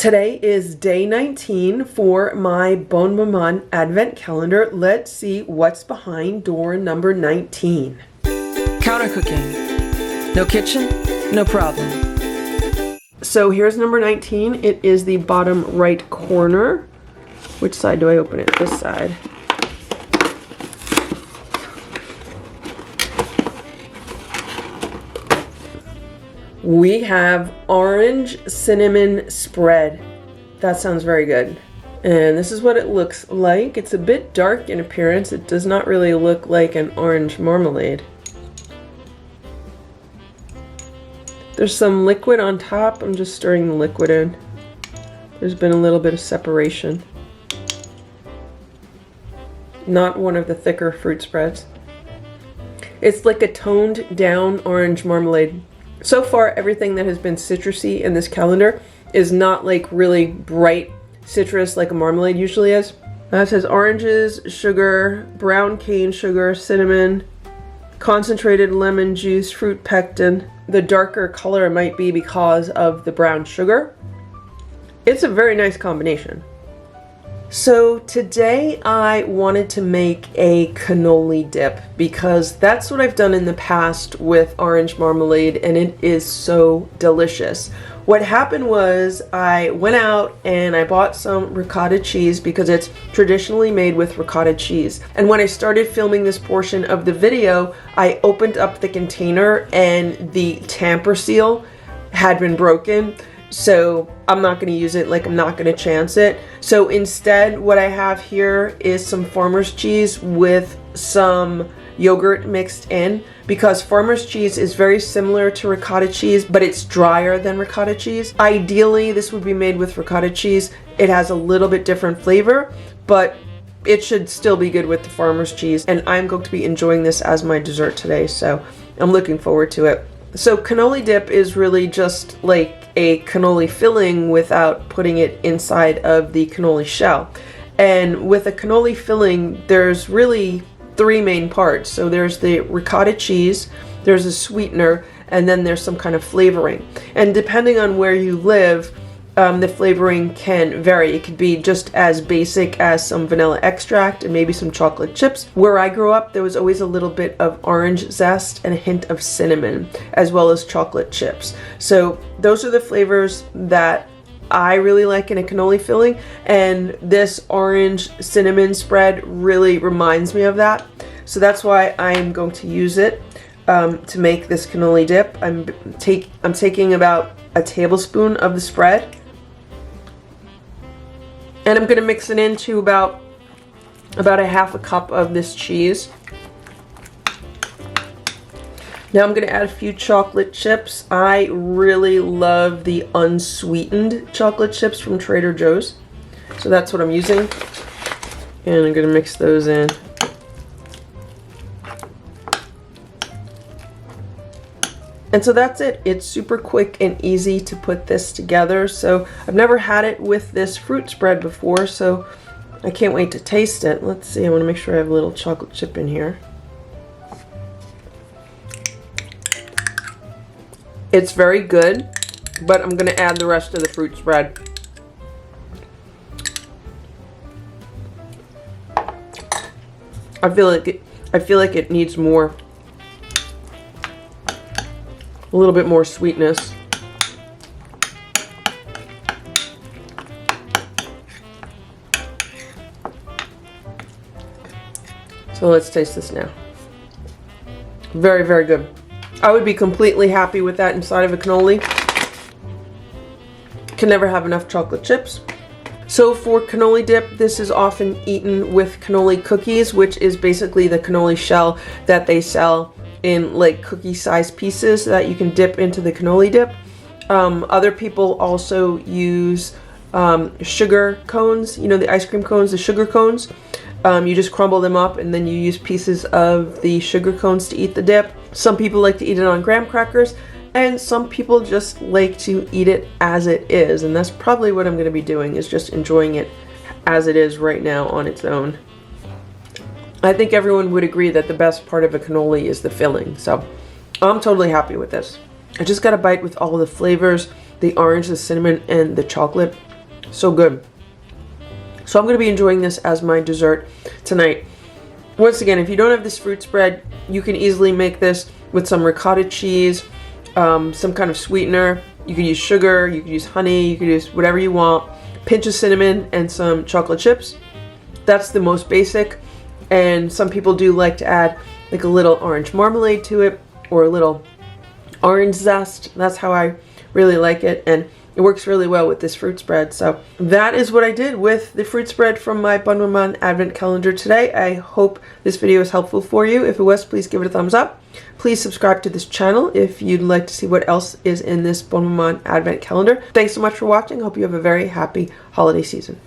Today is day 19 for my Bonne Maman Advent Calendar. Let's see what's behind door number 19. Counter cooking. No kitchen, no problem. So here's number 19. It is the bottom right corner. Which side do I open it? This side. We have orange cinnamon spread. That sounds very good. And this is what it looks like. It's a bit dark in appearance. It does not really look like an orange marmalade. There's some liquid on top. I'm just stirring the liquid in. There's been a little bit of separation. Not one of the thicker fruit spreads. It's like a toned down orange marmalade. So far, everything that has been citrusy in this calendar is not like really bright citrus like a marmalade usually is. It says oranges, sugar, brown cane sugar, cinnamon, concentrated lemon juice, fruit pectin. The darker color might be because of the brown sugar. It's a very nice combination. So today I wanted to make a cannoli dip because that's what I've done in the past with orange marmalade and it is so delicious. What happened was I went out and I bought some ricotta cheese because it's traditionally made with ricotta cheese. And when I started filming this portion of the video, I opened up the container and the tamper seal had been broken. So I'm not going to use it, like I'm not going to chance it. So instead what I have here is some farmer's cheese with some yogurt mixed in, because farmer's cheese is very similar to ricotta cheese, but it's drier than ricotta cheese. Ideally, this would be made with ricotta cheese. It has a little bit different flavor, but it should still be good with the farmer's cheese. And I'm going to be enjoying this as my dessert today, so I'm looking forward to it. So cannoli dip is really just like a cannoli filling without putting it inside of the cannoli shell. And with a cannoli filling, there's really three main parts. So there's the ricotta cheese, there's a sweetener, and then there's some kind of flavoring. And depending on where you live, the flavoring can vary. It could be just as basic as some vanilla extract and maybe some chocolate chips. Where I grew up, there was always a little bit of orange zest and a hint of cinnamon, as well as chocolate chips. So those are the flavors that I really like in a cannoli filling, and this orange cinnamon spread really reminds me of that. So that's why I'm going to use it to make this cannoli dip. I'm taking about a tablespoon of the spread, and I'm going to mix it into about a half a cup of this cheese. Now I'm going to add a few chocolate chips. I really love the unsweetened chocolate chips from Trader Joe's. So that's what I'm using. And I'm going to mix those in. And so that's it. It's super quick and easy to put this together. So I've never had it with this fruit spread before, so I can't wait to taste it. Let's see, I want to make sure I have a little chocolate chip in here. It's very good, but I'm going to add the rest of the fruit spread. I feel like it needs more. A little bit more sweetness. So let's taste this now. Very, very good. I would be completely happy with that inside of a cannoli. Can never have enough chocolate chips. So for cannoli dip, this is often eaten with cannoli cookies, which is basically the cannoli shell that they sell in like cookie sized pieces that you can dip into the cannoli dip. Other people also use sugar cones, you know, the ice cream cones, the sugar cones. You just crumble them up and then you use pieces of the sugar cones to eat the dip. Some people like to eat it on graham crackers, and some people just like to eat it as it is. And that's probably what I'm going to be doing, is just enjoying it as it is right now on its own. I think everyone would agree that the best part of a cannoli is the filling. So I'm totally happy with this. I just got a bite with all the flavors, the orange, the cinnamon, and the chocolate. So good. So I'm going to be enjoying this as my dessert tonight. Once again, if you don't have this fruit spread, you can easily make this with some ricotta cheese, some kind of sweetener. You could use sugar, you could use honey, you could use whatever you want. Pinch of cinnamon and some chocolate chips. That's the most basic. And some people do like to add like a little orange marmalade to it or a little orange zest. That's how I really like it. And it works really well with this fruit spread. So that is what I did with the fruit spread from my Bonne Maman Advent Calendar today. I hope this video was helpful for you. If it was, please give it a thumbs up. Please subscribe to this channel if you'd like to see what else is in this Bonne Maman Advent Calendar. Thanks so much for watching. Hope you have a very happy holiday season.